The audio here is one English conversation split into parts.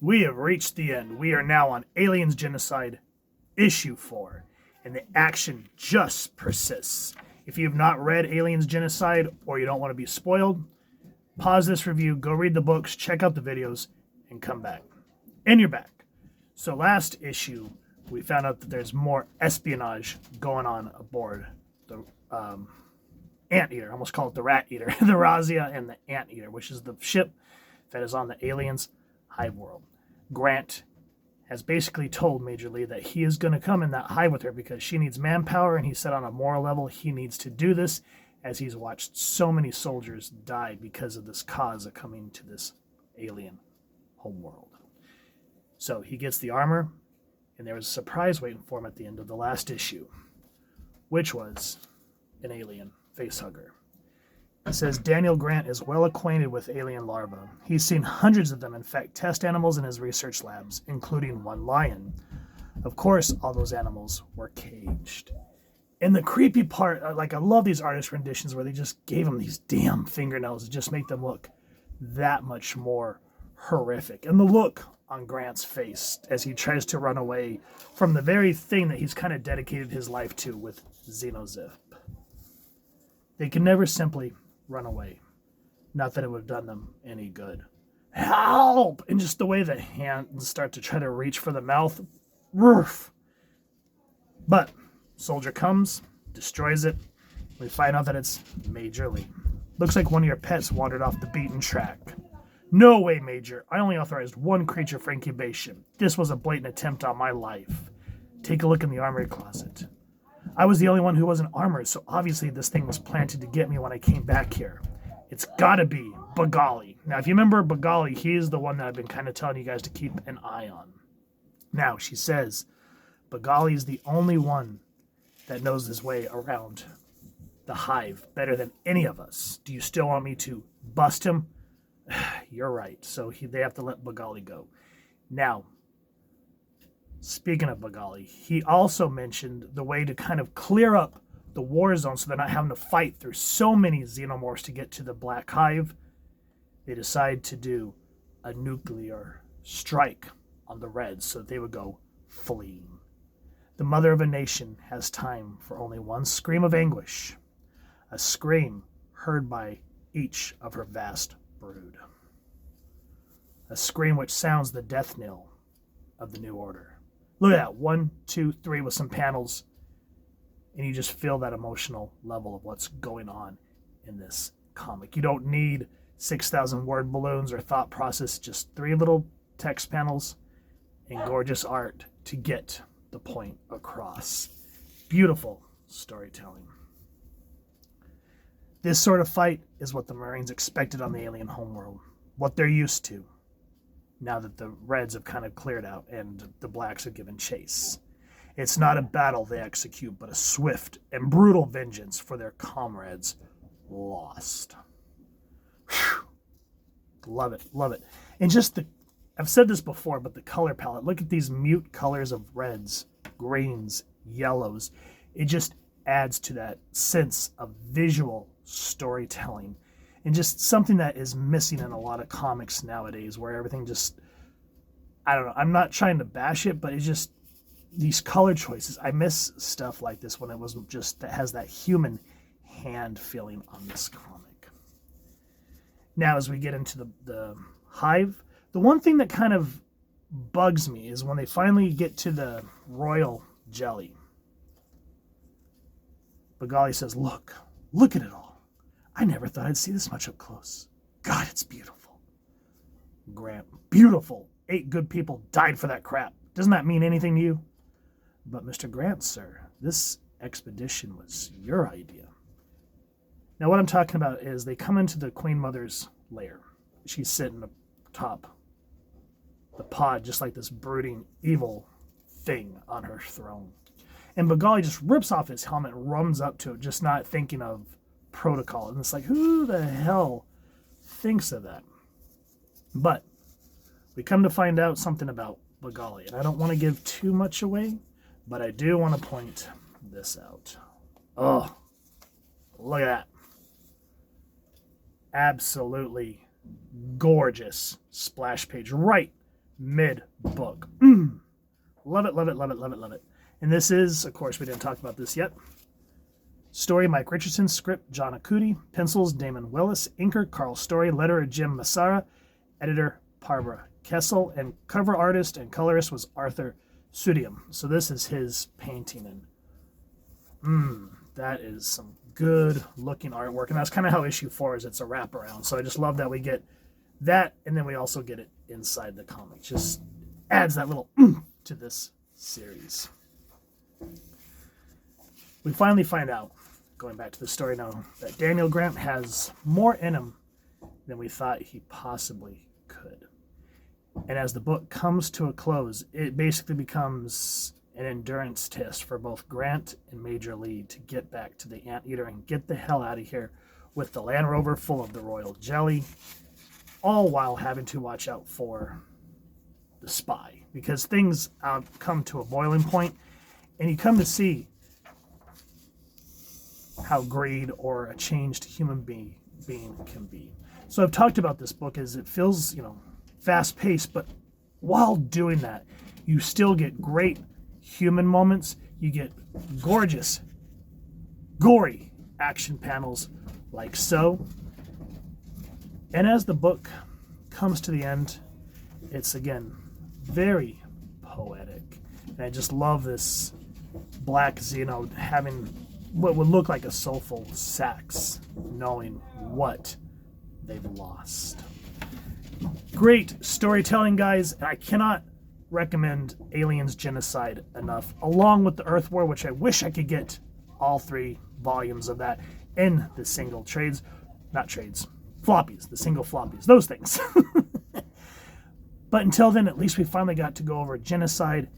We have reached the end. We are now on Aliens Genocide, Issue 4, and the action just persists. If you have not read Aliens Genocide or you don't want to be spoiled, pause this review, go read the books, check out the videos, and come back. And you're back. So last issue, we found out that there's more espionage going on aboard the Anteater. I almost call it the Rat Eater. The Razia and the Anteater, which is the ship that is on the aliens' hive world. Grant has basically told Major Lee that he is going to come in that hive with her because she needs manpower, and he said on a moral level he needs to do this as he's watched so many soldiers die because of this cause of coming to this alien homeworld. So he gets the armor, and there was a surprise waiting for him at the end of the last issue, which was an alien facehugger. It says Daniel Grant is well acquainted with alien larvae. He's seen hundreds of them infect test animals in his research labs, including one lion. Of course, all those animals were caged. And the creepy part, I love these artist renditions where they just gave them these damn fingernails to just make them look that much more horrific. And the look on Grant's face as he tries to run away from the very thing that he's kind of dedicated his life to with Xenozip. They can never simply run away. Not that it would have done them any good. Help! And just the way the hands start to try to reach for the mouth. Roof. But soldier comes, destroys it. We find out that it's Major Lee. Looks like one of your pets wandered off the beaten track. No way, Major. I only authorized one creature for incubation. This was a blatant attempt on my life. Take a look in the armory closet. I was the only one who wasn't armored, so obviously this thing was planted to get me when I came back here. It's gotta be Bagali. Now, if you remember Bagali, he's the one that I've been kind of telling you guys to keep an eye on. Now, she says Bagali is the only one that knows his way around the hive better than any of us. Do you still want me to bust him? You're right. So they have to let Bagali go. Now, speaking of Bagali, he also mentioned the way to kind of clear up the war zone so they're not having to fight through so many xenomorphs to get to the Black Hive. They decide to do a nuclear strike on the Reds so that they would go fleeing. The mother of a nation has time for only one scream of anguish, a scream heard by each of her vast brood. A scream which sounds the death knell of the New Order. Look at that, 1, 2, 3 with some panels, and you just feel that emotional level of what's going on in this comic. You don't need 6,000 word balloons or thought process, just 3 little text panels and gorgeous art to get the point across. Beautiful storytelling. This sort of fight is what the Marines expected on the alien homeworld, what they're used to, now that the Reds have kind of cleared out and the Blacks have given chase. It's not a battle they execute, but a swift and brutal vengeance for their comrades lost. Whew. Love it, love it. And just I've said this before, but the color palette, look at these mute colors of reds, greens, yellows. It just adds to that sense of visual storytelling. And just something that is missing in a lot of comics nowadays where everything just, I don't know, I'm not trying to bash it, but it's just these color choices. I miss stuff like this when it wasn't just, that has that human hand feeling on this comic. Now, as we get into the hive, the one thing that kind of bugs me is when they finally get to the royal jelly. Bagali says, look at it all. I never thought I'd see this much up close. God, it's beautiful. Grant, beautiful. 8 good people died for that crap. Doesn't that mean anything to you? But Mr. Grant, sir, this expedition was your idea. Now what I'm talking about is they come into the Queen Mother's lair. She's sitting atop the pod, just like this brooding evil thing on her throne. And Bagali just rips off his helmet and runs up to it, just not thinking of protocol. And it's like, who the hell thinks of that? But we come to find out something about Bagali. And I don't want to give too much away, but I do want to point this out. Oh, look at that. Absolutely gorgeous splash page right mid-book. Love it, love it, love it, love it, love it. And this is, of course, we didn't talk about this yet. Story, Mike Richardson. Script, John Akuti. Pencils, Damon Willis. Inker, Carl Story. Letterer, Jim Massara. Editor, Barbara Kessel. And cover artist and colorist was Arthur Sudium. So this is his painting. And that is some good looking artwork. And that's kind of how issue 4 is. It's a wraparound. So I just love that we get that, and then we also get it inside the comic. Just adds that little to this series. We finally find out, going back to the story now, that Daniel Grant has more in him than we thought he possibly could. And as the book comes to a close, it basically becomes an endurance test for both Grant and Major Lee to get back to the Anteater and get the hell out of here with the Land Rover full of the royal jelly, all while having to watch out for the spy, because things come to a boiling point, and you come to see how greed or a changed human being can be. So I've talked about this book as it feels, fast-paced, but while doing that, you still get great human moments. You get gorgeous, gory action panels like so. And as the book comes to the end, it's again very poetic. And I just love this black Xeno having what would look like a soulful sax, knowing what they've lost. Great storytelling, guys. And I cannot recommend Aliens Genocide enough, along with the Earth War, which I wish I could get all 3 volumes of that in the single trades. Not trades. Floppies. The single floppies. Those things. But until then, at least we finally got to go over Genocide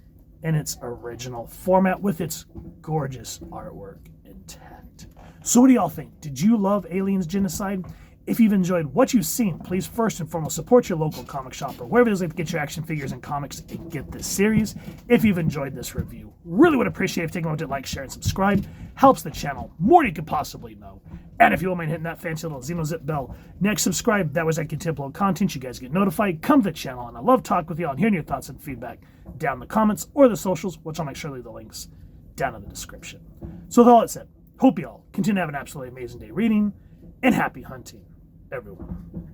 in its original format with its gorgeous artwork intact. So what do y'all think? Did you love Aliens Genocide? If you've enjoyed what you've seen, please first and foremost support your local comic shop or wherever it is to get your action figures and comics and get this series. If you've enjoyed this review, really would appreciate if you take a moment to like, share, and subscribe. Helps the channel more than you could possibly know. And if you won't mind hitting that fancy little Xenozip bell next subscribe, that was I can upload content, you guys get notified. Come to the channel, and I love talking with y'all and hearing your thoughts and feedback down in the comments or the socials, which I'll make sure to leave the links down in the description. So with all that said, hope y'all continue to have an absolutely amazing day reading, and happy hunting, everyone.